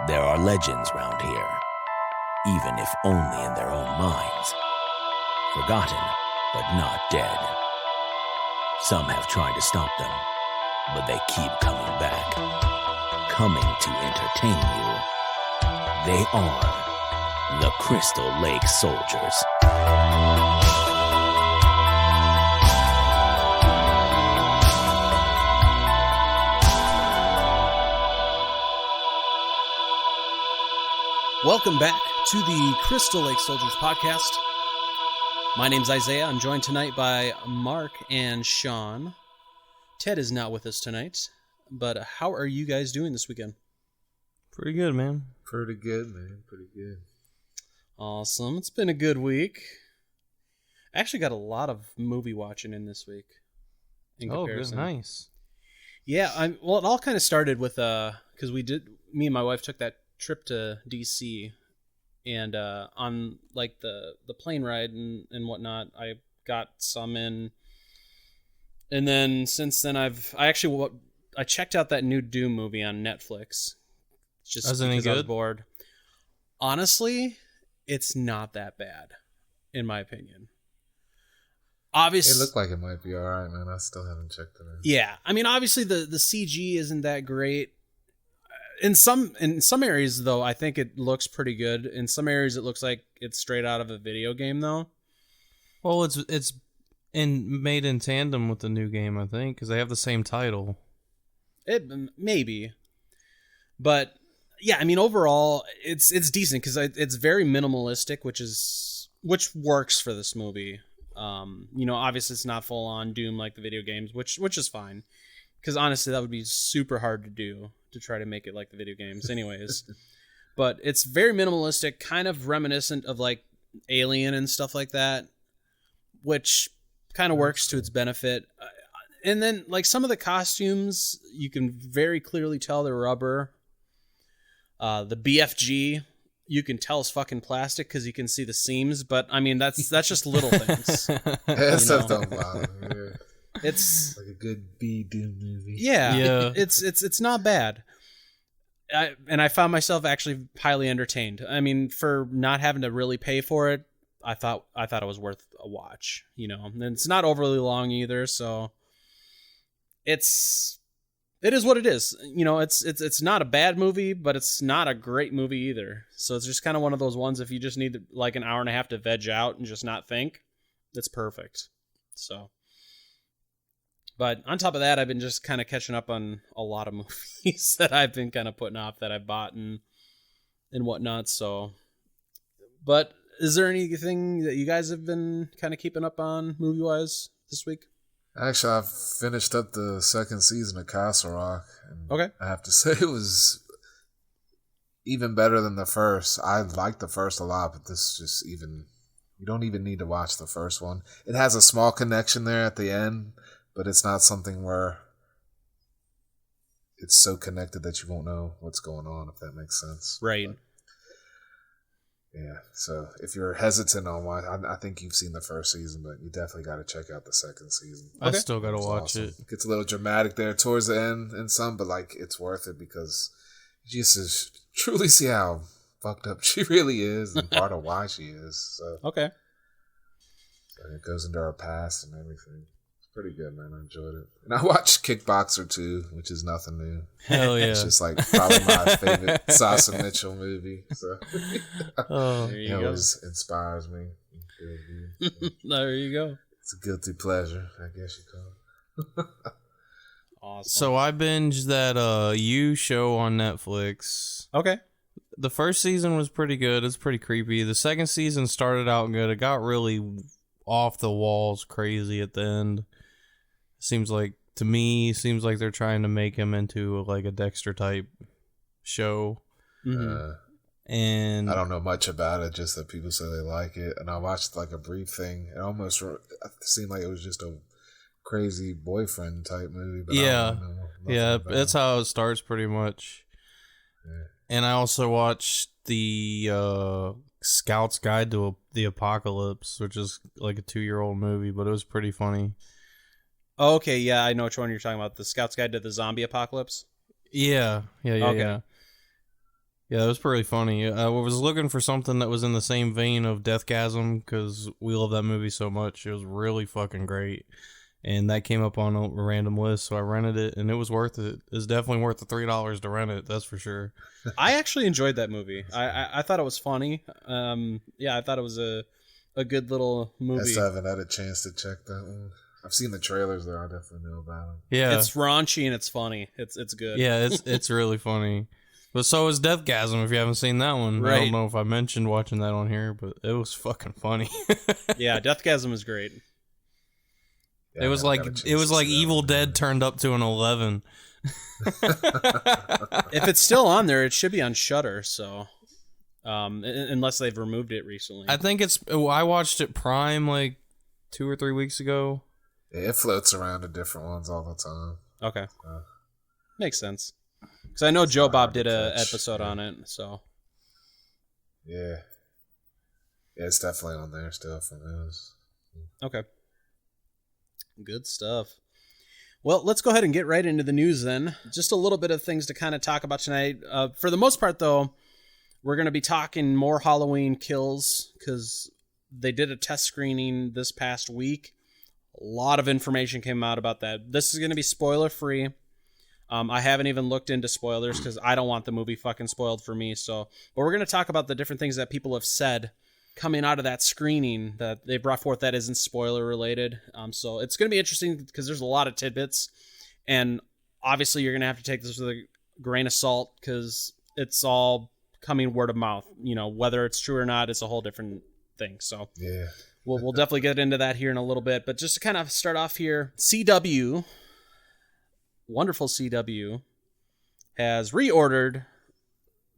There are legends round here, even if only in their own minds. Forgotten, but not dead. Some have tried to stop them, but they keep coming back. Coming to entertain you. They are the Crystal Lake Soldiers. Welcome back to the Crystal Lake Soldiers podcast. My name's Isaiah. I'm joined tonight by Mark and Sean. Ted is not with us tonight, but how are you guys doing this weekend? Pretty good, man. Pretty good, man. Pretty good. Awesome. It's been a good week. I actually got a lot of movie watching in this week. In comparison. Good. Nice. Yeah, well, it all kind of started with, because me and my wife took that trip to DC, and on like the plane ride and whatnot, I got some in, and then since then I checked out that new Doom movie on Netflix just because I was bored. Honestly, it's not that bad, in my opinion. Obviously, it looked like it might be alright, man. I still haven't checked it out. Yeah, I mean, obviously the CG isn't that great. In some areas, though, I think it looks pretty good. In some areas, it looks like it's straight out of a video game, though. Well, it's made in tandem with the new game, I think, because they have the same title. It maybe, but yeah, I mean, overall, it's decent because it's very minimalistic, which works for this movie. Obviously, it's not full on Doom like the video games, which is fine, because honestly, that would be super hard to do, to try to make it like the video games anyways. But it's very minimalistic, kind of reminiscent of like Alien and stuff like that, which kind of works to its benefit. And then like some of the costumes, you can very clearly tell they're rubber. The BFG, you can tell is fucking plastic because you can see the seams, but I mean that's just little things. That stuff don't bother me. Yeah. It's like a good B-Doom movie. Yeah. It's not bad. I found myself actually highly entertained. I mean, for not having to really pay for it, I thought it was worth a watch. And it's not overly long either, so it is what it is. It's not a bad movie, but it's not a great movie either. So it's just kind of one of those ones. If you just need like an hour and a half to veg out and just not think, it's perfect. So. But on top of that, I've been just kind of catching up on a lot of movies that I've been kind of putting off that I've bought and whatnot. So, but is there anything that you guys have been kind of keeping up on movie-wise this week? Actually, I've finished up the second season of Castle Rock. And okay. I have to say it was even better than the first. I liked the first a lot, but this just even... You don't even need to watch the first one. It has a small connection there at the end, but it's not something where it's so connected that you won't know what's going on, if that makes sense. Right. But, yeah, so if you're hesitant on one, I think you've seen the first season, but you definitely got to check out the second season. Okay. I still got to watch it. It gets a little dramatic there towards the end and some, but like it's worth it because you just truly see how fucked up she really is and part of why she is. So okay. So it goes into her past and everything. Pretty good, man. I enjoyed it. And I watched Kickboxer 2, which is nothing new. Hell yeah. It's just like probably my favorite Sasha Mitchell movie. So there you go. It always inspires me. There you go. It's a guilty pleasure, I guess you call it. Awesome. So I binged that You show on Netflix. Okay. The first season was pretty good. It's pretty creepy. The second season started out good. It got really off the walls crazy at the end. Seems like they're trying to make him into like a Dexter type show. Mm-hmm. And I don't know much about it, just that people say they like it. And I watched like a brief thing. It almost seemed like it was just a crazy boyfriend type movie. But yeah, that's how it starts pretty much. Yeah. And I also watched the Scout's Guide to the Apocalypse, which is like a 2-year-old movie, but it was pretty funny. Oh, okay, yeah, I know which one you're talking about. The Scout's Guide to the Zombie Apocalypse? Yeah. Okay. Yeah, it was pretty funny. I was looking for something that was in the same vein of Deathgasm because we love that movie so much. It was really fucking great. And that came up on a random list, so I rented it, and it was worth it. It's definitely worth the $3 to rent it, that's for sure. I actually enjoyed that movie. I thought it was funny. Yeah, I thought it was a good little movie. I still haven't had a chance to check that one. I've seen the trailers, though. I definitely know about them. Yeah. It's raunchy and it's funny. It's good. Yeah, it's really funny. But so is Deathgasm if you haven't seen that one. Right. I don't know if I mentioned watching that on here, but it was fucking funny. Yeah, Deathgasm is great. Yeah, it was like Evil Dead turned up to an 11. If it's still on there, it should be on Shudder. So, unless they've removed it recently. I think I watched it Prime like 2 or 3 weeks ago. Yeah, it floats around to different ones all the time. Okay, makes sense. Because I know Joe Bob did a an episode on it. So, yeah, it's definitely on there still for news. Okay. Good stuff. Well, let's go ahead and get right into the news then. Just a little bit of things to kind of talk about tonight. For the most part, though, we're going to be talking more Halloween Kills because they did a test screening this past week. A lot of information came out about that. This is going to be spoiler-free. I haven't even looked into spoilers because I don't want the movie fucking spoiled for me. But we're going to talk about the different things that people have said coming out of that screening that they brought forth that isn't spoiler related. So it's going to be interesting because there's a lot of tidbits, and obviously you're going to have to take this with a grain of salt because it's all coming word of mouth. You know, whether it's true or not, it's a whole different thing. So Yeah. we'll definitely get into that here in a little bit. But just to kind of start off here, CW, wonderful CW, has reordered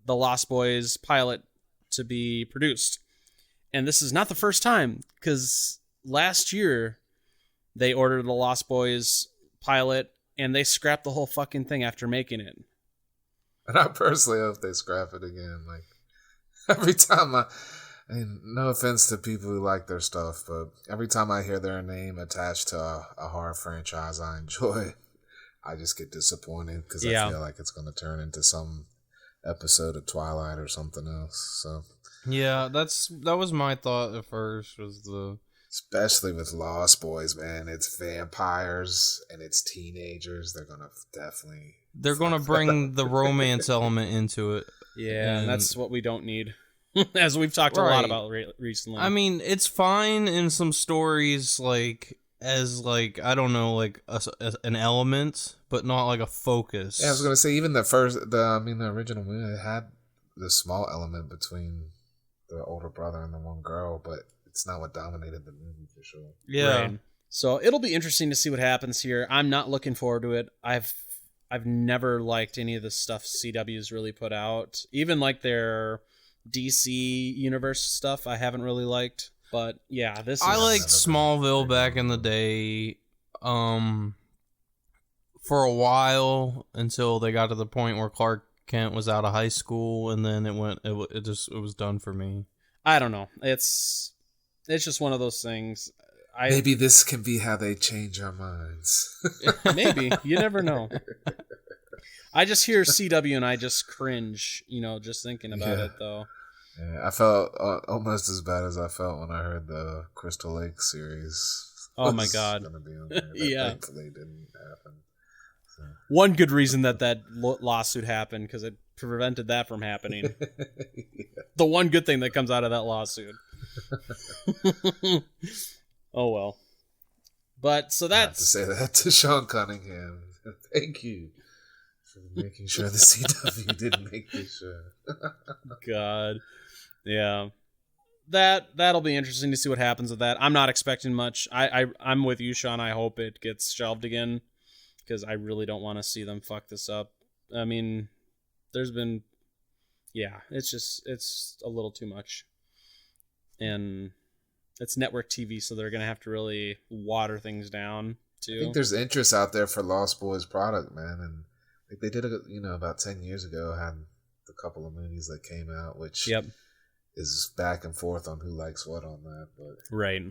the Lost Boys pilot to be produced. And this is not the first time, because last year they ordered the Lost Boys pilot and they scrapped the whole fucking thing after making it. And I personally hope they scrap it again. Like, every time I mean, no offense to people who like their stuff, but every time I hear their name attached to a horror franchise I enjoy, I just get disappointed because I feel like it's going to turn into some episode of Twilight or something else. So Yeah, that was my thought at first. Especially with Lost Boys, man. It's vampires and it's teenagers. They're gonna bring the romance element into it. Yeah, and that's what we don't need. As we've talked a lot about recently. I mean, it's fine in some stories, I don't know, an element, but not like a focus. Yeah, I was gonna say even the original movie, it had the small element between the older brother and the one girl, but it's not what dominated the movie for sure. Yeah. Right. So it'll be interesting to see what happens here. I'm not looking forward to it. I've never liked any of the stuff CW's really put out. Even like their DC universe stuff I haven't really liked. But yeah, I liked Smallville back in the day. For a while until they got to the point where Clark Kent was out of high school, and then it was done for me. I don't know. It's just one of those things. Maybe this can be how they change our minds. Maybe. You never know. I just hear CW and I just cringe, just thinking about it, though. Yeah, I felt almost as bad as I felt when I heard the Crystal Lake series. Oh my God. Gonna be on there. Yeah. Thankfully didn't happen. So. One good reason that lawsuit happened, because it prevented that from happening. Yeah. The one good thing that comes out of that lawsuit. Oh well. But so that's... I have to say that to Sean Cunningham. Thank you for making sure the CW didn't make this show. God. Yeah. That'll be interesting to see what happens with that. I'm not expecting much. I'm with you, Sean. I hope it gets shelved again, because I really don't want to see them fuck this up. I mean, there's been... Yeah, it's a little too much. And it's network TV, so they're going to have to really water things down, too. I think there's interest out there for Lost Boys product, man. And like they did, about 10 years ago, had a couple of movies that came out, which is back and forth on who likes what on that. But right.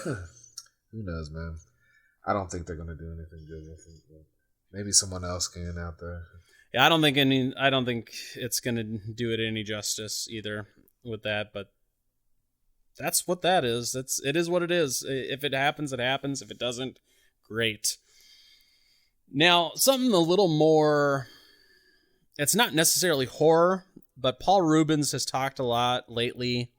Who knows, man? I don't think they're going to do anything good with it. But maybe someone else can out there. Yeah, I don't think it's gonna do it any justice either with that, but that's what that is. It is what it is. If it happens, it happens. If it doesn't, great. Now, something a little more, it's not necessarily horror, but Paul Reubens has talked a lot lately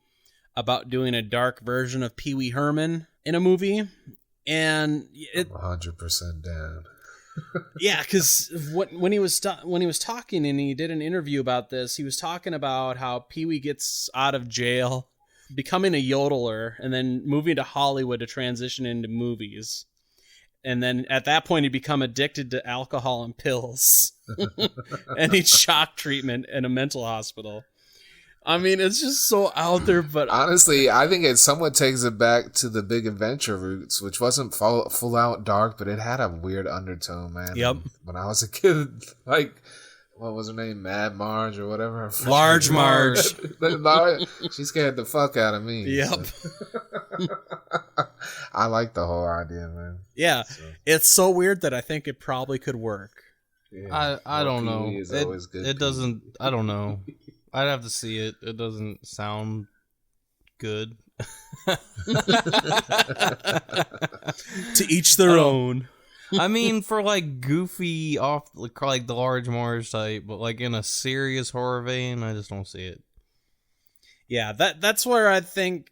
about doing a dark version of Pee Wee Herman in a movie. And I'm 100% down. Yeah, because when he was talking and he did an interview about this, he was talking about how Pee Wee gets out of jail, becoming a yodeler, and then moving to Hollywood to transition into movies. And then at that point, he'd become addicted to alcohol and pills. And he'd shock treatment in a mental hospital. I mean, it's just so out there, but honestly, I think it somewhat takes it back to the Big Adventure roots, which wasn't full out dark, but it had a weird undertone, man. Yep. And when I was a kid, like, what was her name? Mad Marge or whatever? Large Marge. She scared the fuck out of me. Yep. So. I like the whole idea, man. Yeah. So. It's so weird that I think it probably could work. Yeah. I don't know. It doesn't, I don't know. I'd have to see it. It doesn't sound good. To each their own. I mean, for like goofy off, like the Large Marge type, but like in a serious horror vein, I just don't see it. Yeah, that's where I think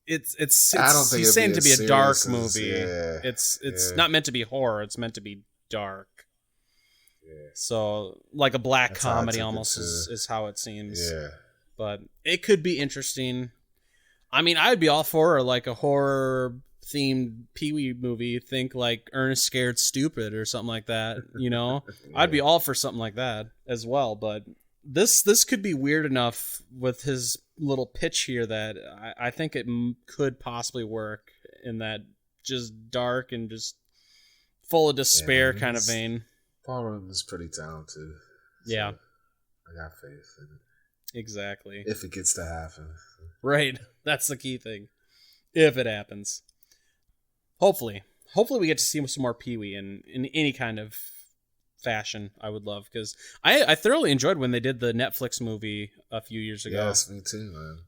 it's I don't think he's saying to be a dark movie. Yeah, it's not meant to be horror. It's meant to be dark. Yeah. So like a black comedy almost is how it seems. Yeah. But it could be interesting. I mean, I'd be all for like a horror themed Pee-wee movie. Think like Ernest Scared Stupid or something like that, you know? Yeah. I'd be all for something like that as well, but this could be weird enough with his little pitch here that I think it could possibly work in that just dark and just full of despair kind of vein. Paul Reubens is pretty talented. So yeah. I got faith in it. Exactly. If it gets to happen. Right. That's the key thing. If it happens. Hopefully we get to see some more Pee-wee in any kind of fashion. I would love, because I thoroughly enjoyed when they did the Netflix movie a few years ago. Yes, me too, man.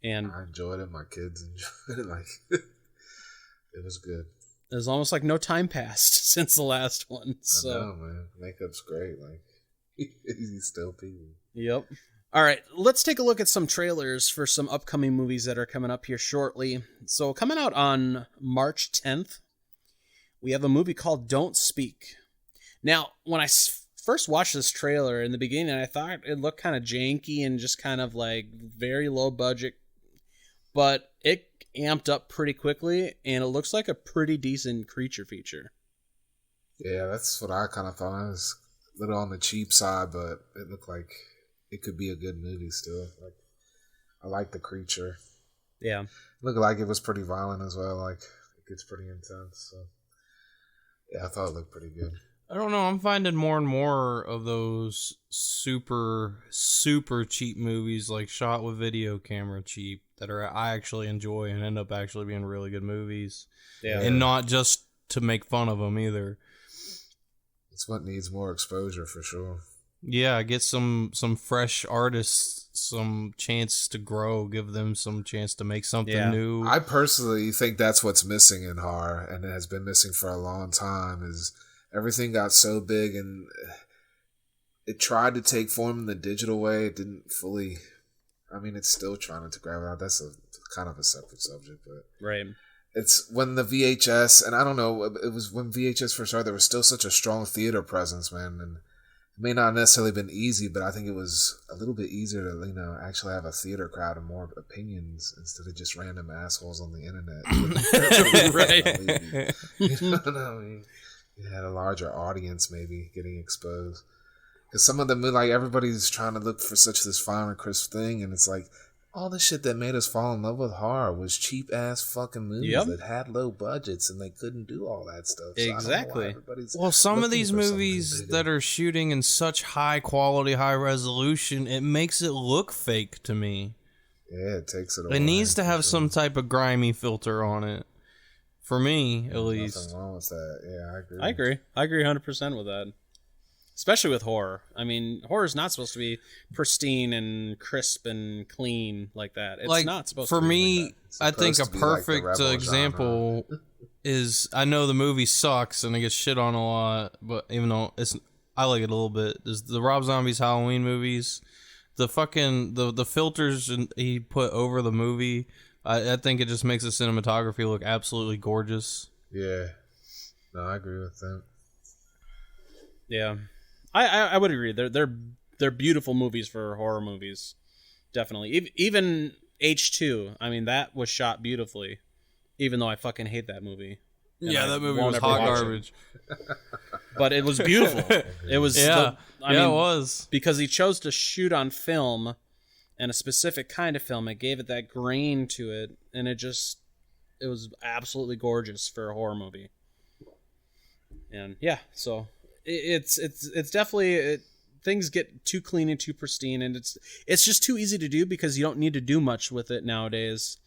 And I enjoyed it. My kids enjoyed it. Like, it was good. It was almost like no time passed since the last one. So. I know, man. Makeup's great. Like, he's still Pee-wee. Yep. All right, let's take a look at some trailers for some upcoming movies that are coming up here shortly. So coming out on March 10th, we have a movie called Don't Speak. Now, when I first watched this trailer in the beginning, I thought it looked kind of janky and just kind of like very low budget, but it amped up pretty quickly, and it looks like a pretty decent creature feature. Yeah, that's what I kind of thought. It was a little on the cheap side, but it looked like it could be a good movie still. Like, I like the creature. Yeah. It looked like it was pretty violent as well. Like, it gets pretty intense. So, yeah, I thought it looked pretty good. I don't know. I'm finding more and more of those super, super cheap movies, like shot with video camera cheap, that I actually enjoy and end up actually being really good movies. Yeah. And not just to make fun of them either. It's what needs more exposure for sure. Yeah, get some fresh artists some chance to grow, give them some chance to make something new. I personally think that's what's missing in horror, and it has been missing for a long time, is everything got so big and it tried to take form in the digital way. It didn't fully. I mean, it's still trying to grab it out. That's kind of a separate subject, but right. It's when the VHS, and I don't know, it was when VHS first started, there was still such a strong theater presence, man, and it may not necessarily been easy, but I think it was a little bit easier to, actually have a theater crowd and more opinions instead of just random assholes on the internet. Right. You know what I mean? You had a larger audience maybe getting exposed. Because some of them, like, everybody's trying to look for such this fine and crisp thing, and it's like, all the shit that made us fall in love with horror was cheap ass fucking movies that had low budgets and they couldn't do all that stuff. So exactly. Well, some of these movies that are shooting in such high quality, high resolution, it makes it look fake to me. Yeah, it takes it away. It needs to have some type of grimy filter on it. For me, at least. Nothing wrong with that. Yeah, I agree. I agree 100% with that. especially with horror. I mean, horror is not supposed to be pristine and crisp and clean like that. It's like, not supposed for to be me, like that. I think a supposed to be like the perfect rebel example is, I know the movie sucks and it gets shit on a lot, but even though I like it a little bit, is the Rob Zombie's Halloween movies. The fucking the filters he put over the movie, I think it just makes the cinematography look absolutely gorgeous. Yeah. No, I agree with that. Yeah, I would agree. They're beautiful movies for horror movies, definitely. Even H2. I mean, that was shot beautifully, even though I fucking hate that movie. And Yeah, I that movie won't was ever hot watch it. garbage. But it was beautiful. It was. Yeah, I mean, it was. because he chose to shoot on film, and a specific kind of film. It gave it that grain to it, and it was absolutely gorgeous for a horror movie. And yeah, so it's definitely things get too clean and too pristine, and it's just too easy to do because you don't need to do much with it nowadays.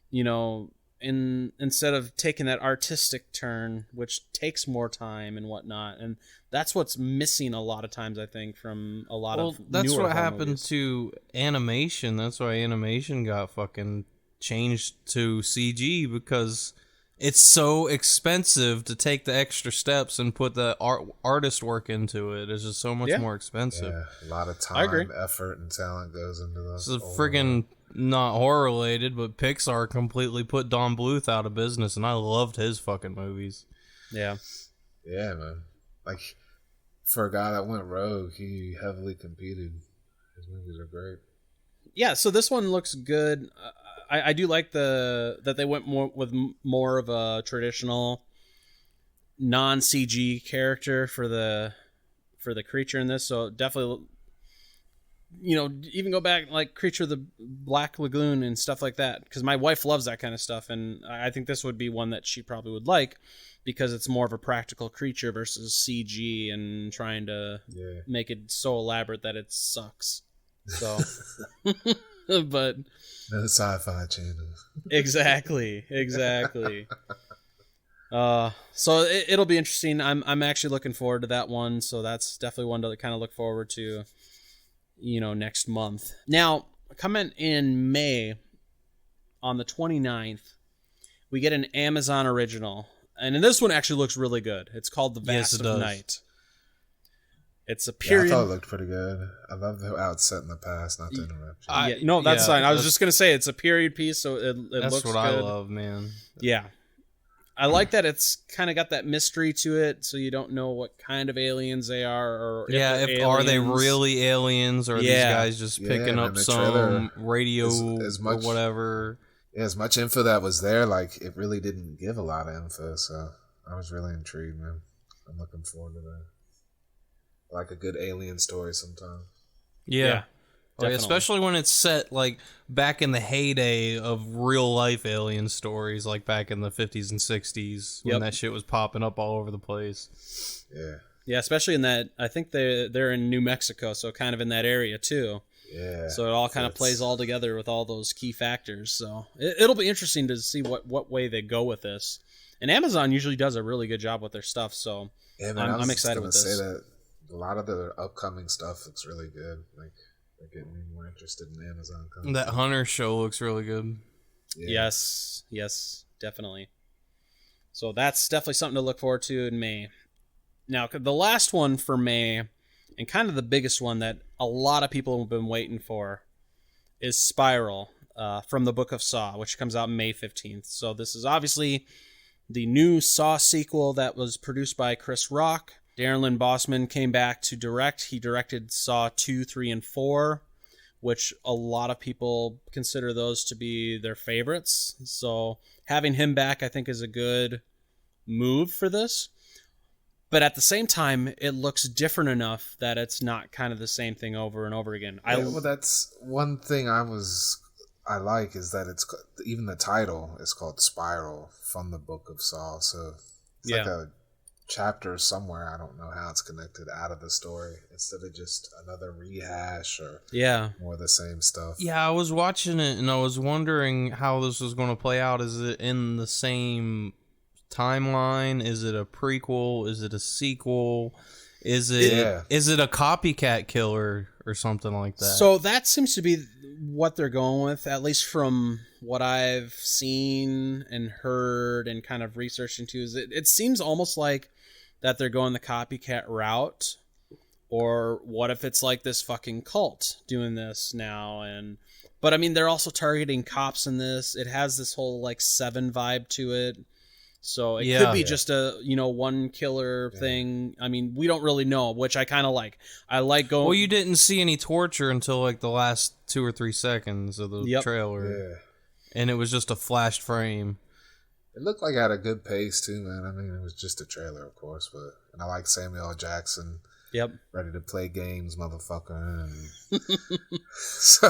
You know, instead of taking that artistic turn, which takes more time and whatnot, and that's what's missing a lot of times, I think, from a lot of that's newer what horror happened movies. to animation. That's why animation got fucking changed to CG, because it's so expensive to take the extra steps and put the artist work into it. It's just so much more expensive. Yeah, a lot of I agree. time, effort, and talent goes into this. This is friggin' not horror related, but Pixar completely put Don Bluth out of business, and I loved his fucking movies. Yeah. Yeah, man. Like, for a guy that went rogue, he heavily competed. His movies are great. Yeah, so this one looks good. I do like that they went more of a traditional non-CG character for the creature in this. So definitely, you know, even go back like Creature of the Black Lagoon and stuff like that, because my wife loves that kind of stuff, and I think this would be one that she probably would like, because it's more of a practical creature versus CG and trying to make it so elaborate that it sucks. So, but No sci-fi channels. exactly. So it'll be interesting. I'm actually looking forward to that one. So that's definitely one to kind of look forward to, you know, next month. Now, coming in May on the 29th, we get an Amazon original. And this one actually looks really good. It's called The Vast of Night. It's a period. Yeah, I thought it looked pretty good. I love how it's set in the past, not to interrupt you. No, that's fine. I was just going to say it's a period piece, so it That's looks what good. I love, man. Yeah. I like that it's kind of got that mystery to it, so you don't know what kind of aliens they are, or are they really aliens, or are these guys just picking up some radio or whatever? Yeah, as much info that was there, like, it really didn't give a lot of info, so I was really intrigued, man. I'm looking forward to that. Like a good alien story sometimes. Yeah. Especially when it's set like back in the heyday of real life alien stories, like back in the 50s and 60s when that shit was popping up all over the place. Yeah, especially in that, I think they're in New Mexico, so kind of in that area too. Yeah. So it all kind of plays all together with all those key factors. So it'll be interesting to see what way they go with this. And Amazon usually does a really good job with their stuff, so yeah, man, I'm excited with this. Say that a lot of the upcoming stuff looks really good. Like, they're getting me more interested in Amazon content. That Hunter show looks really good. Yeah. Yes, definitely. So that's definitely something to look forward to in May. Now, the last one for May, and kind of the biggest one that a lot of people have been waiting for, is Spiral from the Book of Saw, which comes out May 15th. So this is obviously the new Saw sequel that was produced by Chris Rock. Darren Lynn Bousman came back to direct. He directed Saw 2, 3, and 4, which a lot of people consider those to be their favorites. So having him back, I think, is a good move for this. But at the same time, it looks different enough that it's not kind of the same thing over and over again. Well, that's one thing I like, is that it's even the title is called Spiral from the Book of Saw. So it's like a chapter somewhere, I don't know how it's connected, out of the story, instead of just another rehash or more of the same stuff. Yeah, I was watching it and I was wondering how this was going to play out. Is it in the same timeline? Is it a prequel? Is it a sequel? Is it a copycat killer or something like that? So that seems to be what they're going with, at least from what I've seen and heard and kind of researched into. Is it seems almost like that they're going the copycat route, or what if it's like this fucking cult doing this now? But I mean, they're also targeting cops in this. It has this whole like Seven vibe to it. So it could be just a, one killer thing. I mean, we don't really know, which I kind of like. I like going... Well, you didn't see any torture until like the last 2 or 3 seconds of the trailer. Yeah. And it was just a flashed frame. It looked like it had a good pace too, man. I mean, it was just a trailer, of course, and I like Samuel L. Jackson. Yep. Ready to play games, motherfucker. And so,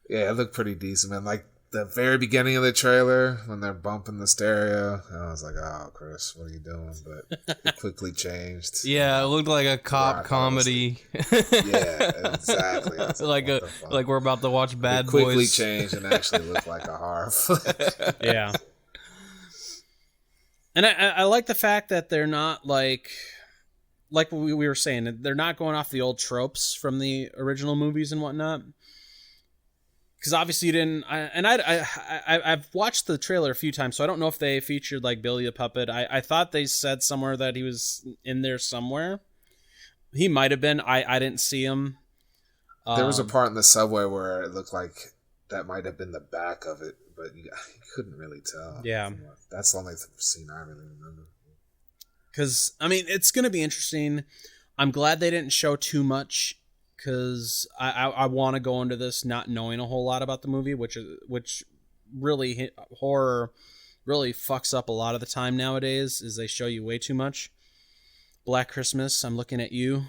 yeah, it looked pretty decent, man. Like, the very beginning of the trailer when they're bumping the stereo, and I was like, "Oh, Chris, what are you doing?" But it quickly changed. Yeah, it looked like a cop comedy. Yeah, exactly. Like we're about to watch Bad Boys. It quickly changed and actually looked like a horror flick. Yeah, and I like the fact that they're not like we were saying, they're not going off the old tropes from the original movies and whatnot. Because obviously you didn't, I've watched the trailer a few times, so I don't know if they featured like Billy the Puppet. I thought they said somewhere that he was in there somewhere. He might have been. I didn't see him. There was a part in the subway where it looked like that might have been the back of it, but you couldn't really tell. Yeah, that's the only scene I really remember. Because I mean, it's going to be interesting. I'm glad they didn't show too much, because I want to go into this not knowing a whole lot about the movie, which really horror really fucks up a lot of the time nowadays, is they show you way too much. Black Christmas, I'm looking at you.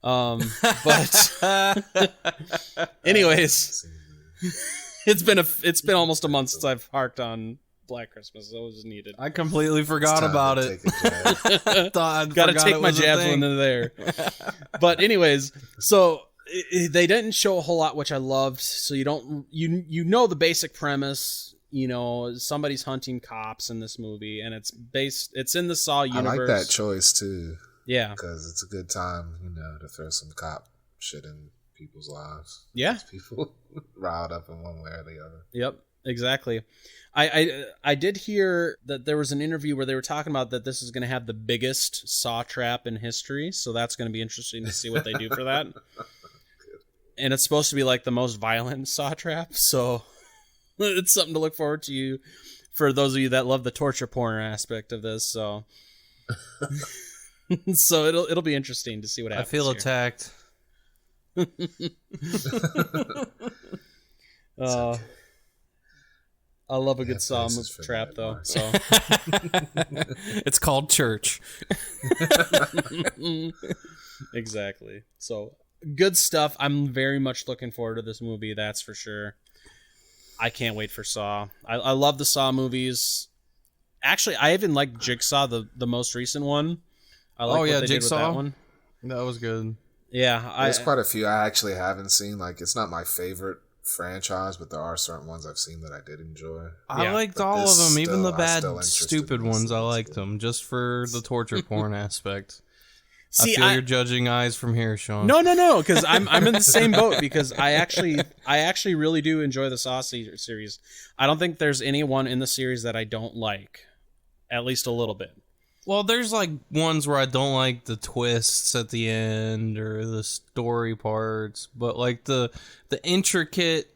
But anyways, it's been almost a month since I've harked on Black Christmas, so it was needed. I completely forgot about it. Gotta take my jabs when they're there. But anyways, so they didn't show a whole lot, which I loved. So you know the basic premise. Somebody's hunting cops in this movie, and it's in the Saw universe. I like that choice too. Yeah, because it's a good time, to throw some cop shit in people's lives. Yeah, people riled up in one way or the other. Yep, exactly. I did hear that there was an interview where they were talking about that this is going to have the biggest saw trap in history, so that's going to be interesting to see what they do for that. And it's supposed to be like the most violent saw trap, so it's something to look forward to for those of you that love the torture porn aspect of this. So, so it'll be interesting to see what happens. I feel attacked. I love a good saw trap, though. So it's called church. Exactly. So good stuff. I'm very much looking forward to this movie. That's for sure. I can't wait for Saw. I love the Saw movies. Actually, I even like Jigsaw, the most recent one. I like what they Jigsaw. did with that one. That was good. Yeah, there's quite a few I actually haven't seen. Like, it's not my favorite franchise, but there are certain ones I've seen that I did enjoy. I liked all of them, even the bad, stupid ones. I liked them just for the torture porn aspect. See, I feel your judging eyes from here, Sean. No, because I'm in the same boat, because I actually really do enjoy the Saw series. I don't think there's anyone in the series that I don't like, at least a little bit. Well, there's like ones where I don't like the twists at the end or the story parts, but like the intricate,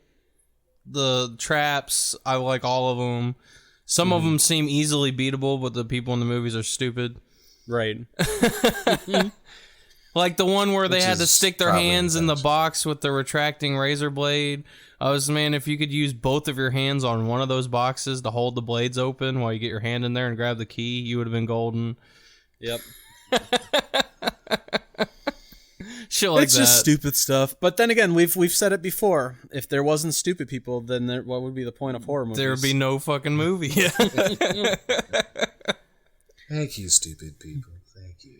the traps, I like all of them. Some of them seem easily beatable, but the people in the movies are stupid. Right. Like the one where they had to stick their hands in the box with the retracting razor blade. If you could use both of your hands on one of those boxes to hold the blades open while you get your hand in there and grab the key, you would have been golden. Yep. Shit like it's just stupid stuff. But then again, we've said it before. If there wasn't stupid people, then what would be the point of horror movies? There would be no fucking movie. Thank you, stupid people. Thank you.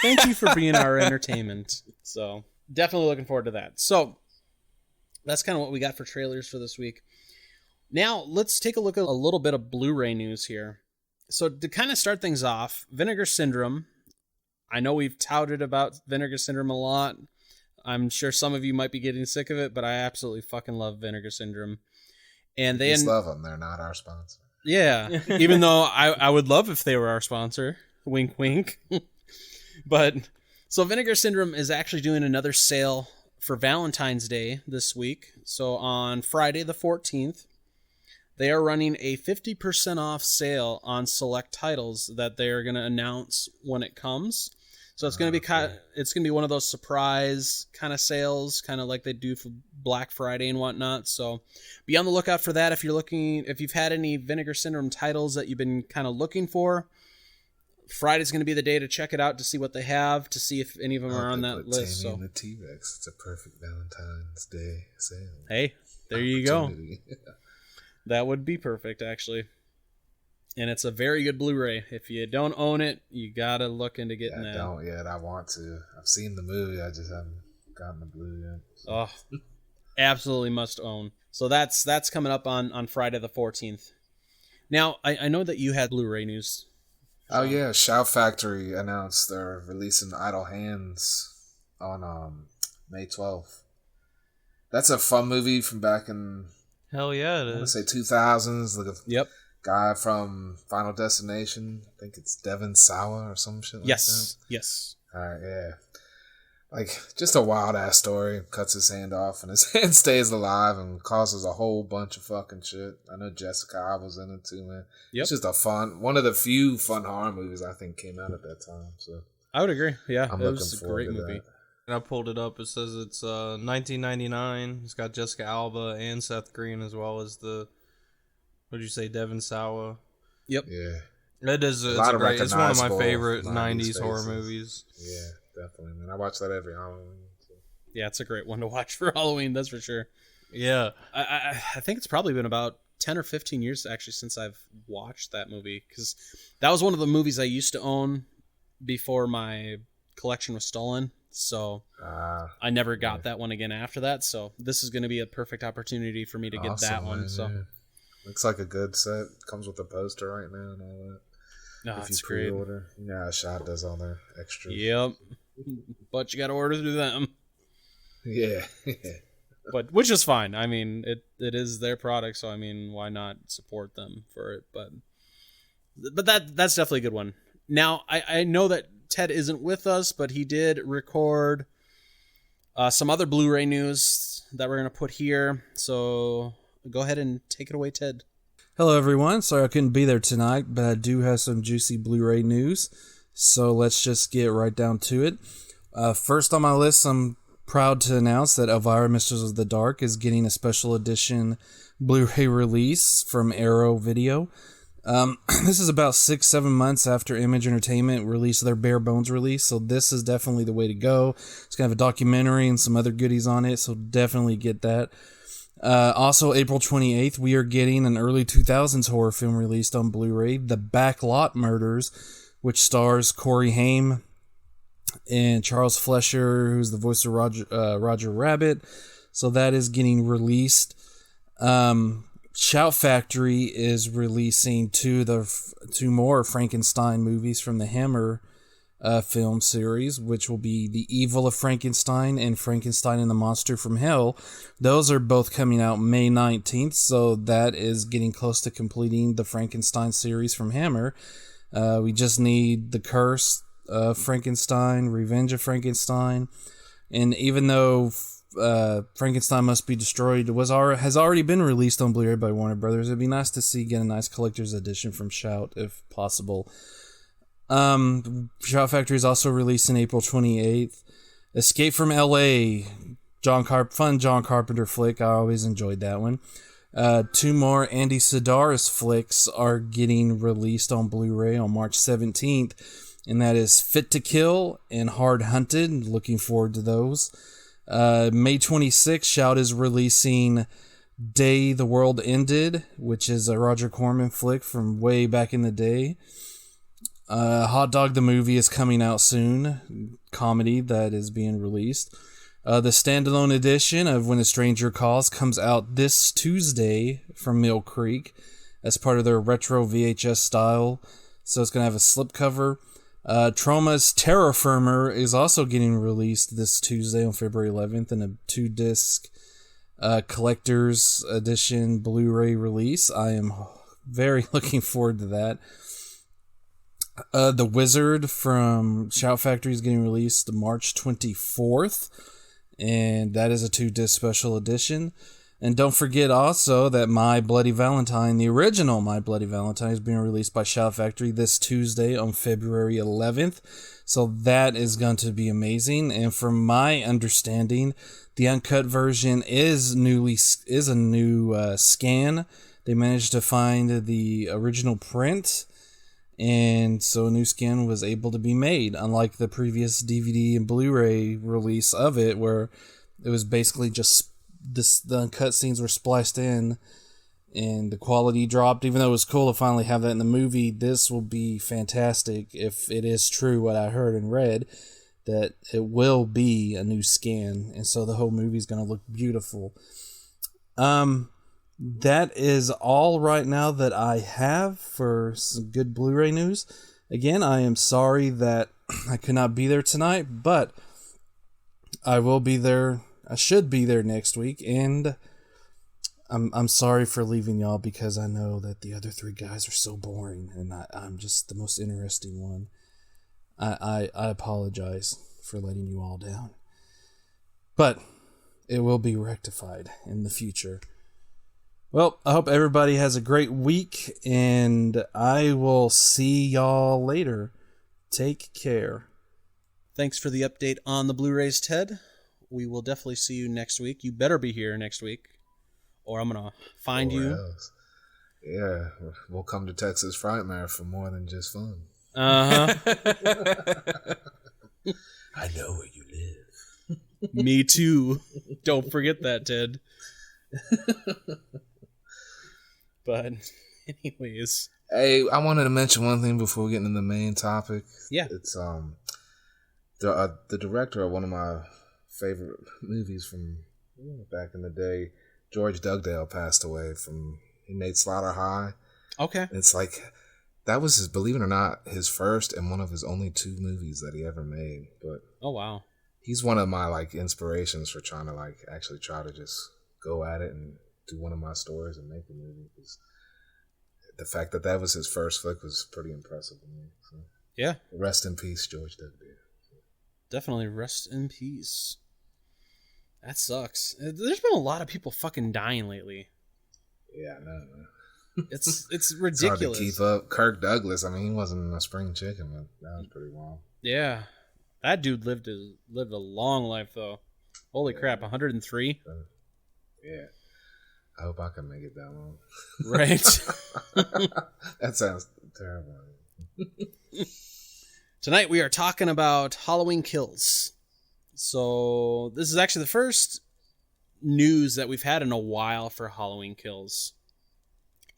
Thank you for being our entertainment. So definitely looking forward to that. So that's kind of what we got for trailers for this week. Now let's take a look at a little bit of Blu-ray news here. So to kind of start things off, Vinegar Syndrome I know we've touted about Vinegar Syndrome a lot. I'm sure some of you might be getting sick of it, but I absolutely fucking love Vinegar Syndrome. And they just love them. They're not our sponsor. Yeah, even though I would love if they were our sponsor. Wink, wink. But so Vinegar Syndrome is actually doing another sale for Valentine's Day this week. So on Friday the 14th, they are running a 50% off sale on select titles that they're going to announce when it comes. So it's going to be it's going to be one of those surprise kind of sales, kind of like they do for Black Friday and whatnot. So be on the lookout for that if you've had any Vinegar Syndrome titles that you've been kind of looking for. Friday's going to be the day to check it out, to see what they have, to see if any of them are on that list. So the T-Rex, it's a perfect Valentine's Day sale. Hey, there you go. That would be perfect, actually. And it's a very good Blu-ray. If you don't own it, you gotta look into getting that. I don't yet. I want to. I've seen the movie. I just haven't gotten the Blu yet. So. Oh, absolutely must own. So that's coming up on Friday the 14th. Now, I know that you had Blu-ray news. Oh yeah, Shout Factory announced they're releasing Idle Hands on May 12th. That's a fun movie from back in Hell yeah, it is. I want to say 2000s. Like Yep. Guy from Final Destination. I think it's Devin Sawa or some shit like that. Yes. Alright, yeah. Like, just a wild ass story. Cuts his hand off and his hand stays alive and causes a whole bunch of fucking shit. I know Jessica Alba's in it too, man. Yep. It's just one of the few fun horror movies I think came out at that time. So I would agree. Yeah, I'm it looking was a forward great to movie. that. And I pulled it up. It says it's 1999. It's got Jessica Alba and Seth Green, as well as what did you say, Devin Sawa? Yep. Yeah. It is. It's one of my favorite 90s horror movies. Yeah, definitely, man. I watch that every Halloween. So. Yeah, it's a great one to watch for Halloween, that's for sure. Yeah. I think it's probably been about 10 or 15 years, actually, since I've watched that movie. Because that was one of the movies I used to own before my collection was stolen. So I never got that one again after that. So this is going to be a perfect opportunity for me to get that one. Man, so yeah. Looks like a good set. Comes with a poster right now and all that. No, if it's you great. pre-order. Yeah, Shot does all their extras. Yep. But you got to order through them. Yeah. But which is fine. I mean, it is their product, so I mean, why not support them for it? But that's definitely a good one. Now, I know that Ted isn't with us, but he did record some other Blu-ray news that we're going to put here. So go ahead and take it away, Ted. Hello, everyone. Sorry I couldn't be there tonight, but I do have some juicy Blu-ray news. So let's just get right down to it. First on my list, I'm proud to announce that Elvira, Mistress of the Dark is getting a special edition Blu-ray release from Arrow Video. This is about 6-7 months after Image Entertainment released their Bare Bones release, so this is definitely the way to go. It's going to have a documentary and some other goodies on it, so definitely get that. Also, April 28th, we are getting an early 2000s horror film released on Blu-ray, The Backlot Murders, which stars Corey Haim and Charles Flesher, who's the voice of Roger Rabbit. So that is getting released. Shout Factory is releasing two more Frankenstein movies from the Hammer film series, which will be The Evil of Frankenstein and Frankenstein and the Monster from Hell. Those are both coming out May 19th, so that is getting close to completing the Frankenstein series from Hammer. We just need The Curse of Frankenstein, Revenge of Frankenstein, and even though Frankenstein Must Be Destroyed has already been released on Blu-ray by Warner Brothers, it'd be nice to get a nice collector's edition from Shout if possible. Shout Factory is also releasing April 28th. Escape from L.A. Fun John Carpenter flick. I always enjoyed that one. Two more Andy Sidaris flicks are getting released on Blu-ray on March 17th, and that is Fit to Kill and Hard Hunted. Looking forward to those. May 26th, Shout is releasing Day the World Ended, which is a Roger Corman flick from way back in the day. Hot Dog the Movie is coming out soon, comedy that is being released. The standalone edition of When a Stranger Calls comes out this Tuesday from Mill Creek as part of their retro VHS style. So it's going to have a slipcover. Troma's Terra Firmer is also getting released this Tuesday on February 11th in a 2-disc collector's edition Blu-ray release. I am very looking forward to that. The Wizard from Shout Factory is getting released March 24th, and that is a 2-disc special edition. And don't forget also that My Bloody Valentine, the original My Bloody Valentine, is being released by Shout Factory this Tuesday on February 11th. So that is going to be amazing. And from my understanding, the uncut version is a new scan. They managed to find the original print, and so a new scan was able to be made, unlike the previous DVD and Blu-ray release of it, where it was basically just the uncut scenes were spliced in and the quality dropped. Even though it was cool to finally have that in the movie, this will be fantastic if it is true what I heard and read, that it will be a new scan, and so the whole movie is going to look beautiful. That is all right now that I have for some good Blu-ray news. Again, I am sorry that I could not be there tonight, but I will be there. I should be there next week, and I'm sorry for leaving y'all because I know that the other 3 guys are so boring, and I'm just the most interesting one. I apologize for letting you all down, but it will be rectified in the future. Well, I hope everybody has a great week, and I will see y'all later. Take care. Thanks for the update on the Blu-rays, Ted. We will definitely see you next week. You better be here next week, or I'm going to find you. Else. Yeah, we'll come to Texas Frightmare for more than just fun. Uh-huh. I know where you live. Me too. Don't forget that, Ted. But anyways. Hey, I wanted to mention one thing before we get into the main topic. Yeah. It's the director of one of my favorite movies from back in the day, George Dugdale, passed away. He made Slaughter High. Okay. And it's like, that was his, believe it or not, his first and one of his only 2 movies that he ever made. But oh wow, he's one of my inspirations for trying to actually try to just go at it and do one of my stories and make a movie. Because the fact that was his first flick was pretty impressive to me. So, yeah. Rest in peace, George Dugdale. Definitely rest in peace. That sucks. There's been a lot of people fucking dying lately. Yeah, I know, man. It's It's ridiculous. hard to keep up. Kirk Douglas, I mean, he wasn't a spring chicken, but that was pretty wild. Yeah. That dude lived a long life, though. Holy crap, 103? Yeah. I hope I can make it that long. Right. That sounds terrible. Tonight we are talking about Halloween Kills. So this is actually the first news that we've had in a while for Halloween Kills.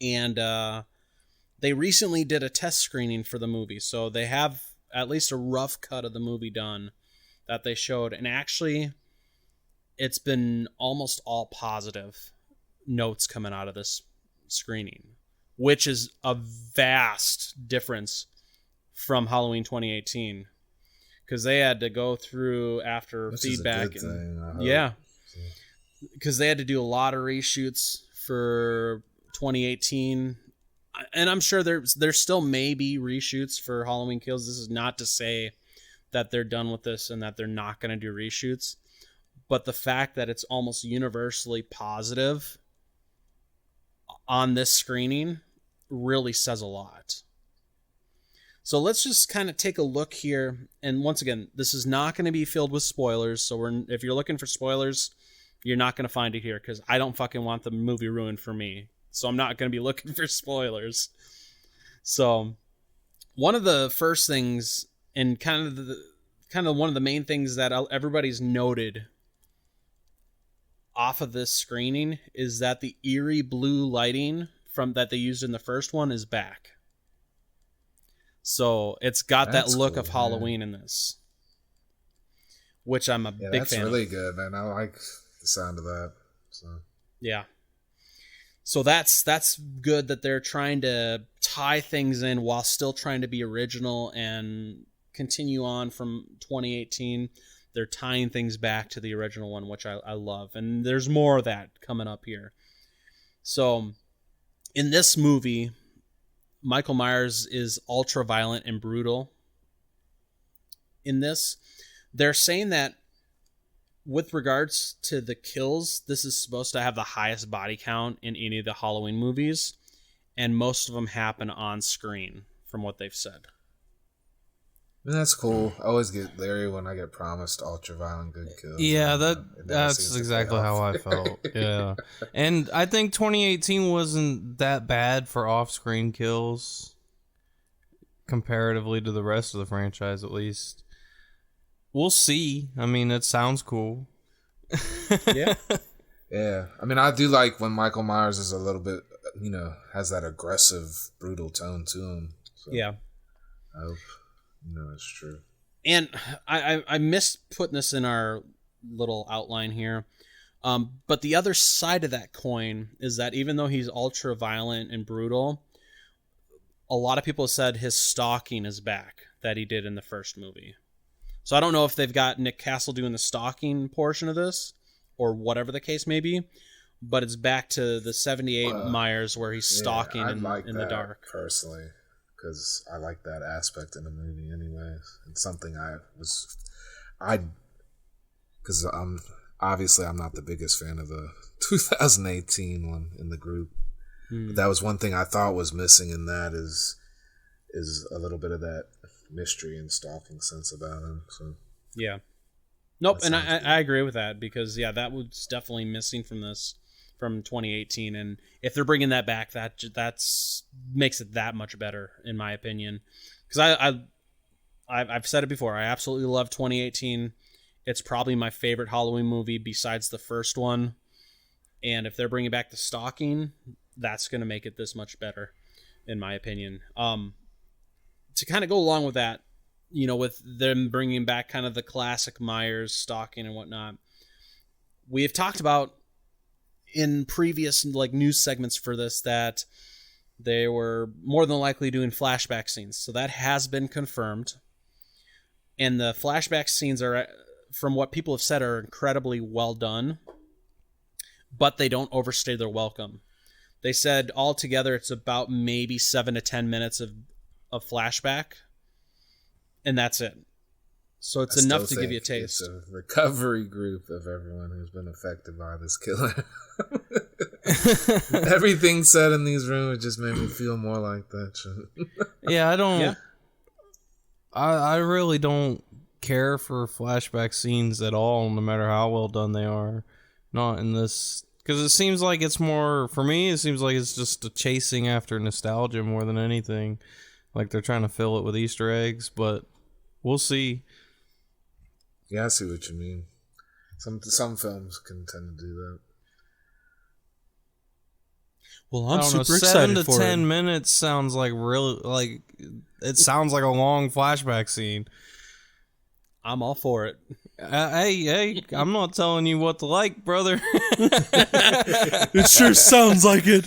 And they recently did a test screening for the movie. So they have at least a rough cut of the movie done that they showed. And actually, it's been almost all positive notes coming out of this screening, which is a vast difference from Halloween 2018. Because they had to go through after Which feedback. is a good thing, yeah. Because they had to do a lot of reshoots for 2018. And I'm sure there still may be reshoots for Halloween Kills. This is not to say that they're done with this and that they're not going to do reshoots. But the fact that it's almost universally positive on this screening really says a lot. So let's just kind of take a look here. And once again, this is not going to be filled with spoilers. So if you're looking for spoilers, you're not going to find it here because I don't fucking want the movie ruined for me. So I'm not going to be looking for spoilers. So one of the first things and kind of one of the main things that everybody's noted off of this screening is that the eerie blue lighting from that they used in the first one is back. So it's got that look of Halloween in this, which I'm a big fan of. That's really good, man. I like the sound of that. So yeah. So that's good that they're trying to tie things in while still trying to be original and continue on from 2018. They're tying things back to the original one, which I love. And there's more of that coming up here. So in this movie, Michael Myers is ultra violent and brutal. In this, they're saying that with regards to the kills, this is supposed to have the highest body count in any of the Halloween movies, and most of them happen on screen, from what they've said. That's cool. I always get leery when I get promised ultra-violent good kills. Yeah, It never that's seems to exactly pay how off. I felt. Yeah. And I think 2018 wasn't that bad for off-screen kills comparatively to the rest of the franchise, at least. We'll see. I mean, it sounds cool. Yeah. Yeah. I mean, I do like when Michael Myers is a little bit, has that aggressive, brutal tone to him. So Yeah. I hope, it's true. And I missed putting this in our little outline here. But the other side of that coin is that even though he's ultra violent and brutal, a lot of people said his stalking is back that he did in the first movie. So I don't know if they've got Nick Castle doing the stalking portion of this or whatever the case may be, but it's back to the 78 Myers where he's stalking I in the dark. Personally, because I like that aspect in the movie anyways. It's something because I'm not the biggest fan of the 2018 one in the group. But that was one thing I thought was missing in that is a little bit of that mystery and stalking sense about him. So yeah, nope, and I agree with that because that was definitely missing from 2018, and if they're bringing that back, that's makes it that much better in my opinion. Because I've said it before, I absolutely love 2018. It's probably my favorite Halloween movie besides the first one, and if they're bringing back the stalking, that's going to make it this much better in my opinion. To kind of go along with that, with them bringing back kind of the classic Myers stalking and whatnot, we have talked about in previous news segments for this that they were more than likely doing flashback scenes. So that has been confirmed. And the flashback scenes are, from what people have said, are incredibly well done, but they don't overstay their welcome. They said altogether it's about maybe 7 to 10 minutes of flashback, and that's it. So it's enough to give you a taste. It's a recovery group of everyone who's been affected by this killer. Everything said in these rooms just made me feel more like that shit. Yeah, I don't. Yeah. I really don't care for flashback scenes at all, no matter how well done they are. Not in this, because it seems like it's more, for me, it seems like it's just a chasing after nostalgia more than anything. Like they're trying to fill it with Easter eggs, but we'll see. Yeah, I see what you mean. Some films can tend to do that. Well, I'm super 7 excited to for 10 it. minutes sounds like it sounds like a long flashback scene. I'm all for it. Hey, I'm not telling you what to like, brother. It sure sounds like it.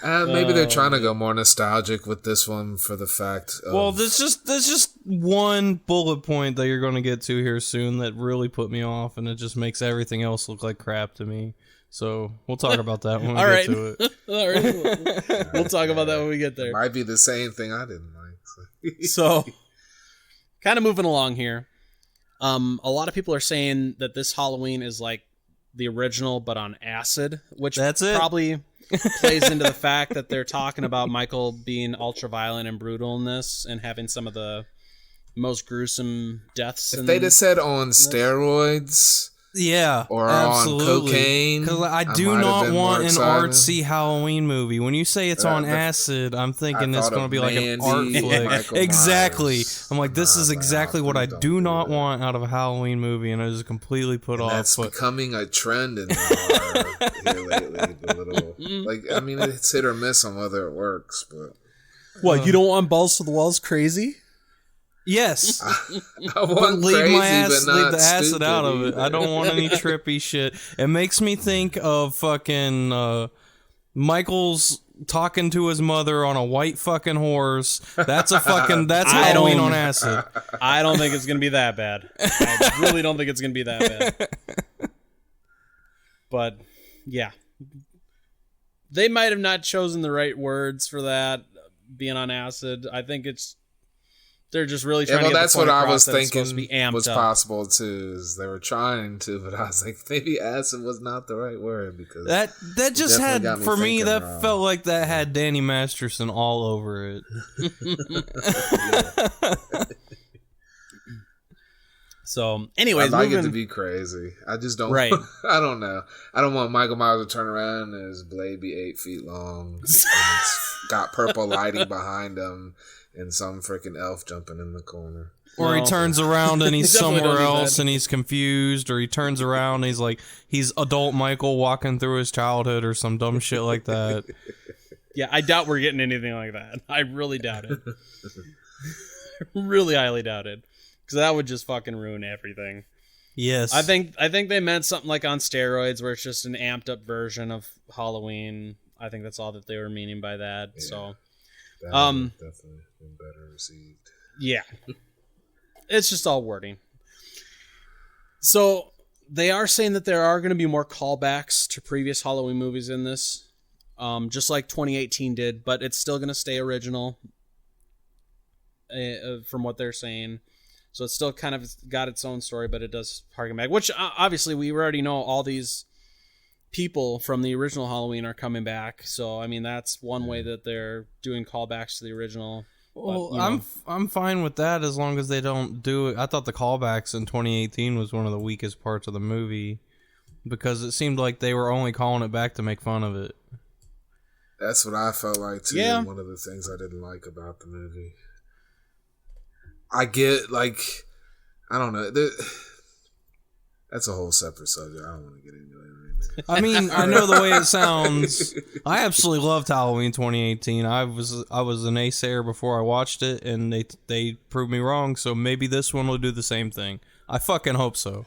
Maybe they're trying to go more nostalgic with this one for the fact of... Well, there's just one bullet point that you're going to get to here soon that really put me off, and it just makes everything else look like crap to me. So we'll talk about that when we get to it. All right. We'll talk about that when we get there. It might be the same thing I didn't like. So, kind of moving along here. A lot of people are saying that this Halloween is like the original, but on acid, which That's it. probably plays into the fact that they're talking about Michael being ultra violent and brutal in this and having some of the most gruesome deaths. If they'd have said on steroids... Yeah, or absolutely. on cocaine. Because I might do have not been want more an excited. artsy Halloween movie. When you say it's on acid, I'm thinking I it's thought going to of be like an Mandy, art flick. Michael Exactly. Myers. I'm like, this is exactly what I don't do not that. want out of a Halloween movie, and I was completely put off. That's But becoming a trend in horror here lately. It's hit or miss on whether it works, but What, you don't want balls to the walls crazy? yes, I but want leave crazy, my ass, but not leave the acid stupid out of it. either. I don't want any trippy shit. It makes me think of fucking Michael's talking to his mother on a white fucking horse. That's Halloween on acid. I don't think it's gonna be that bad. I really don't think it's gonna be that bad. But yeah, they might have not chosen the right words for that, being on acid. I think they're just really trying to get that's the point what I across was that it's supposed to thinking be amped was up. possible too. Is they were trying to, but I was like, maybe acid was not the right word because That just had, for me, that wrong. felt like that had Danny Masterson all over it. So, anyways, I'd like it to be crazy. I just don't. Right. I don't know. I don't want Michael Myers to turn around and his blade be 8 feet long. And it's got purple lighting behind him, and some freaking elf jumping in the corner. Or he turns around and he's Definitely somewhere don't do else that. and he's confused, or he turns around and he's adult Michael walking through his childhood or some dumb shit like that. Yeah, I doubt we're getting anything like that. I really doubt it. Really highly doubt it. Because that would just fucking ruin everything. Yes. I think they meant something like on steroids, where it's just an amped up version of Halloween. I think that's all that they were meaning by that. Yeah. So, That would have definitely been better received. yeah. It's just all wording. So, they are saying that there are going to be more callbacks to previous Halloween movies in this. Just like 2018 did, but it's still going to stay original. From what they're saying. So it's still kind of got its own story, but it does harken back. Which, obviously, we already know all these people from the original Halloween are coming back. So, I mean, that's one way that they're doing callbacks to the original. Well, But, I'm fine with that as long as they don't do it. I thought the callbacks in 2018 was one of the weakest parts of the movie because it seemed like they were only calling it back to make fun of it. That's what I felt like too. Yeah. One of the things I didn't like about the movie. I get, like, I don't know. That's a whole separate subject. I don't want to get into it right now. I mean, I know the way it sounds. I absolutely loved Halloween 2018. I was an naysayer before I watched it, and they proved me wrong. So maybe this one will do the same thing. I fucking hope so.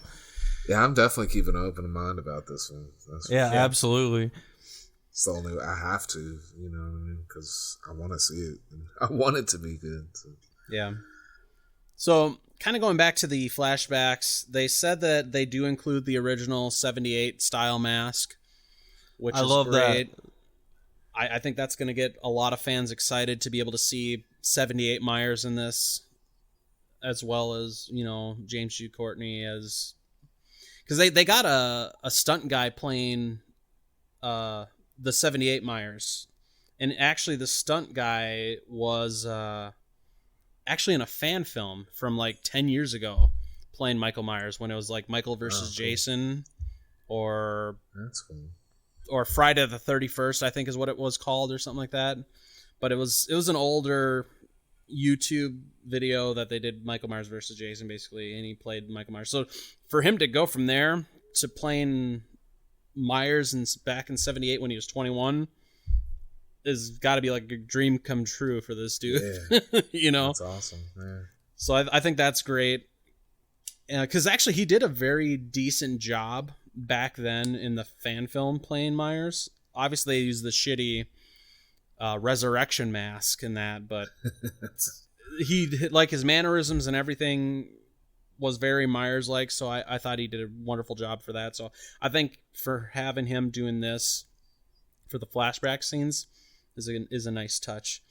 Yeah, I'm definitely keeping an open mind about this one. That's for Yeah, sure. absolutely. It's the only I have to, you know what I mean? Because I want to see it. I want it to be good. So. yeah. So, kind of going back to the flashbacks, they said that they do include the original 78 style mask, which I is love great. I think that's going to get a lot of fans excited to be able to see 78 Myers in this, as well as, you know, James G. Courtney as... Because they got a stunt guy playing the 78 Myers. And actually, the stunt guy was... actually in a fan film from like 10 years ago playing Michael Myers when it was like Michael versus cool. Jason or That's cool. or Friday the 31st, I think is what it was called or something like that. But it was an older YouTube video that they did Michael Myers versus Jason basically, and he played Michael Myers. So for him to go from there to playing Myers back in 78 when he was 21 is got to be like a dream come true for this dude. Yeah. You know, That's awesome. Yeah. so I think that's great. Because actually he did a very decent job back then in the fan film playing Myers. Obviously they used the shitty resurrection mask in that, but he, like, his mannerisms and everything was very Myers-like, so I thought he did a wonderful job for that. So I think for having him doing this for the flashback scenes is a nice touch.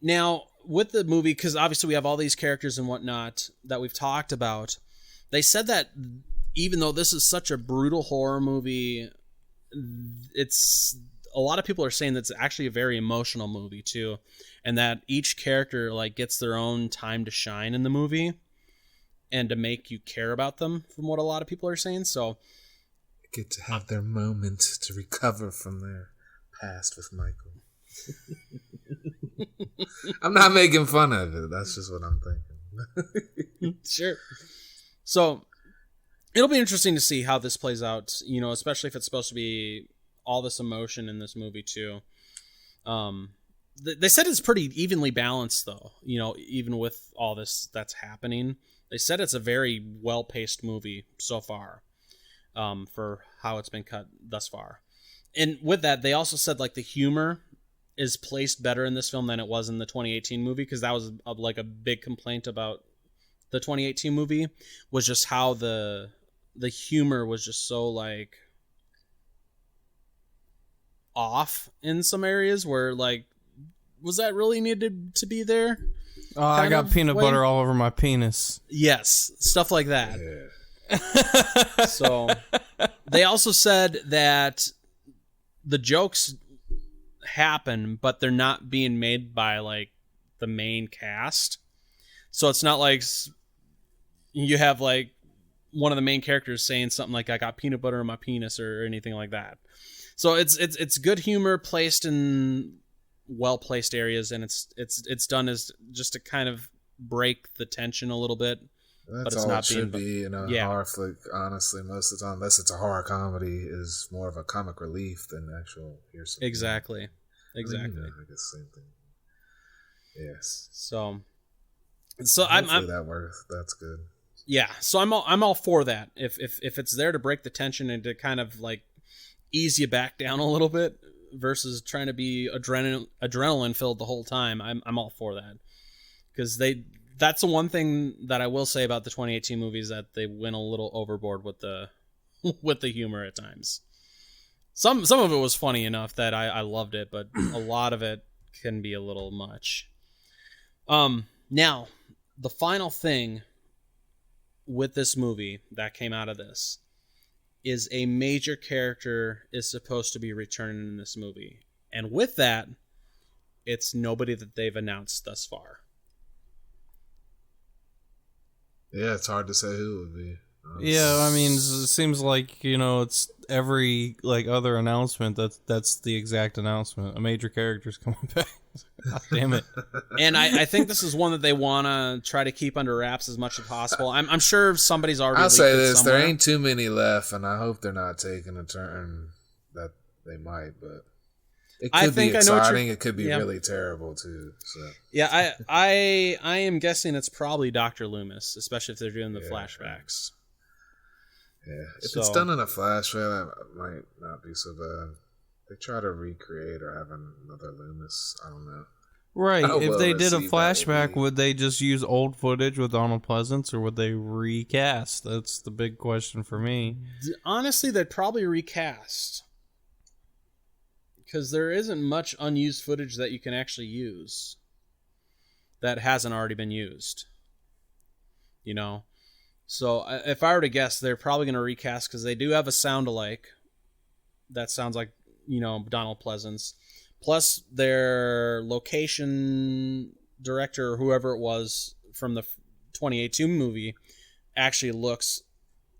Now, with the movie, because obviously we have all these characters and whatnot that we've talked about, they said that even though this is such a brutal horror movie, it's a lot of people are saying that it's actually a very emotional movie too, and that each character like gets their own time to shine in the movie and to make you care about them, from what a lot of people are saying. So Get to have their moment to recover from their past with Michael. I'm not making fun of it. That's just what I'm thinking. Sure. So it'll be interesting to see how this plays out, you know, especially if it's supposed to be all this emotion in this movie too. They said it's pretty evenly balanced though, you know, even with all this that's happening. They said it's a very well-paced movie so far, for how it's been cut thus far. And with that, they also said like the humor is placed better in this film than it was in the 2018 movie, because that was like a big complaint about the 2018 movie, was just how the humor was just so like off in some areas where like, was that really needed to be there? Oh, I got peanut butter all over my penis. Yes, stuff like that. Yeah. So they also said that the jokes happen, but they're not being made by like the main cast. So it's not like you have like one of the main characters saying something like, I got peanut butter in my penis or anything like that. So it's good humor placed in well placed areas, and it's done as just to kind of break the tension a little bit. That's but it's all not it should be in a horror flick, honestly. Most of the time, unless it's a horror comedy, is more of a comic relief than actual here's something. Exactly. I guess same thing. Yes. So Hopefully that works. That's good. Yeah, so I'm all for that. If it's there to break the tension and to kind of like ease you back down a little bit versus trying to be adrenaline filled the whole time, I'm all for that. Because that's the one thing that I will say about the 2018 movies, that they went a little overboard with the humor at times. Some of it was funny enough that I loved it, but a lot of it can be a little much. Now, the final thing with this movie that came out of this is a major character is supposed to be returning in this movie. And with that, it's nobody that they've announced thus far. Yeah, it's hard to say who it would be. Yeah, I mean, it seems like, it's every like other announcement that's the exact announcement. A major character's coming back. God damn it. And I think this is one that they want to try to keep under wraps as much as possible. I'm sure somebody's already. I'll say this: somewhere. there ain't too many left, and I hope they're not taking a turn that they might. But it could be exciting. It could be really terrible too. So yeah, I am guessing it's probably Dr. Loomis, especially if they're doing the flashbacks. Yeah, if it's done in a flashback, that might not be so bad. They try to recreate or have another Loomis. I don't know. Right. If they did a flashback, would they just use old footage with Donald Pleasance, or would they recast? That's the big question for me. Honestly, they'd probably recast. Because there isn't much unused footage that you can actually use that hasn't already been used. So if I were to guess, they're probably going to recast, because they do have a sound-alike that sounds like, Donald Pleasance. Plus, their location director, or whoever it was from the 2018 movie, actually looks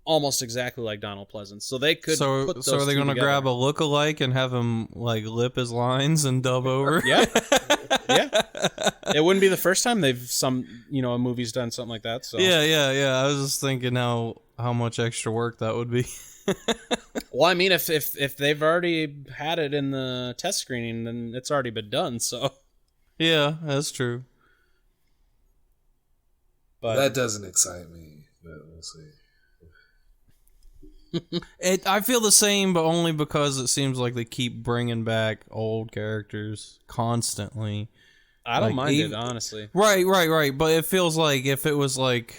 almost exactly like Donald Pleasance. So they could. So are they going to grab a look-alike and have him like lip his lines and dub over? Yeah. It wouldn't be the first time a movie's done something like that. So yeah. I was just thinking how much extra work that would be. Well, I mean, if they've already had it in the test screening, then it's already been done. So yeah, that's true. But that doesn't excite me. But we'll see. I feel the same, but only because it seems like they keep bringing back old characters constantly. I don't mind it, honestly. Right. But it feels like if it was like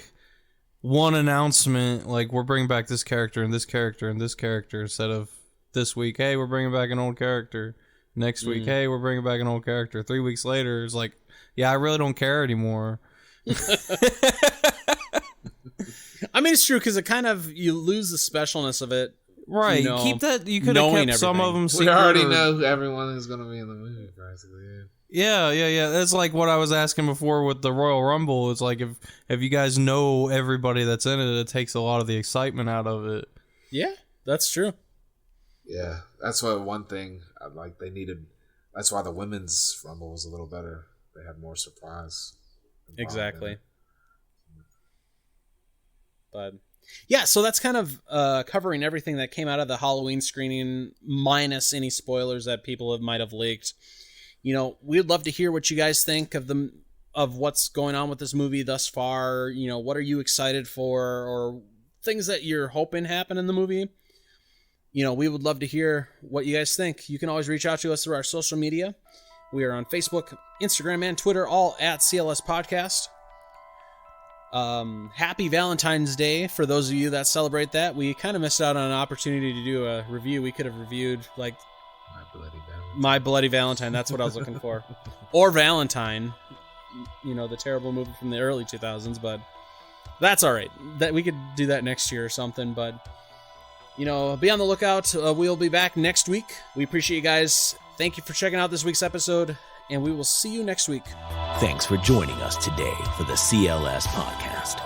one announcement, like we're bringing back this character and this character and this character, instead of this week, hey, we're bringing back an old character. Next week, hey, we're bringing back an old character. 3 weeks later, it's like, yeah, I really don't care anymore. I mean, it's true, because it kind of, you lose the specialness of it. Right. Keep that. You could have kept everything. Some of them secret. We already know who everyone is going to be in the movie, practically. Yeah. That's like what I was asking before with the Royal Rumble. It's like if you guys know everybody that's in it, it takes a lot of the excitement out of it. Yeah, that's true. Yeah, that's one thing they needed. That's why the women's Rumble was a little better. They had more surprise. Exactly. But yeah, so that's kind of covering everything that came out of the Halloween screening, minus any spoilers that people might have leaked. We'd love to hear what you guys think of what's going on with this movie thus far. What are you excited for, or things that you're hoping happen in the movie? we would love to hear what you guys think. You can always reach out to us through our social media. We are on Facebook, Instagram, and Twitter, all at CLS Podcast. Happy Valentine's Day for those of you that celebrate that. We kind of missed out on an opportunity to do a review. We could have reviewed like My Bloody Valentine. That's what I was looking for. Or Valentine, the terrible movie from the early 2000s, but that's all right. That we could do that next year or something, but be on the lookout. We'll be back next week. We appreciate you guys. Thank you for checking out this week's episode, and we will see you next week. Thanks for joining us today for the CLS Podcast.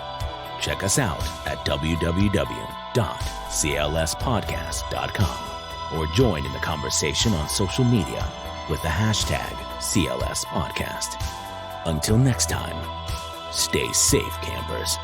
Check us out at www.clspodcast.com or join in the conversation on social media with the hashtag CLS Podcast. Until next time, stay safe, campers.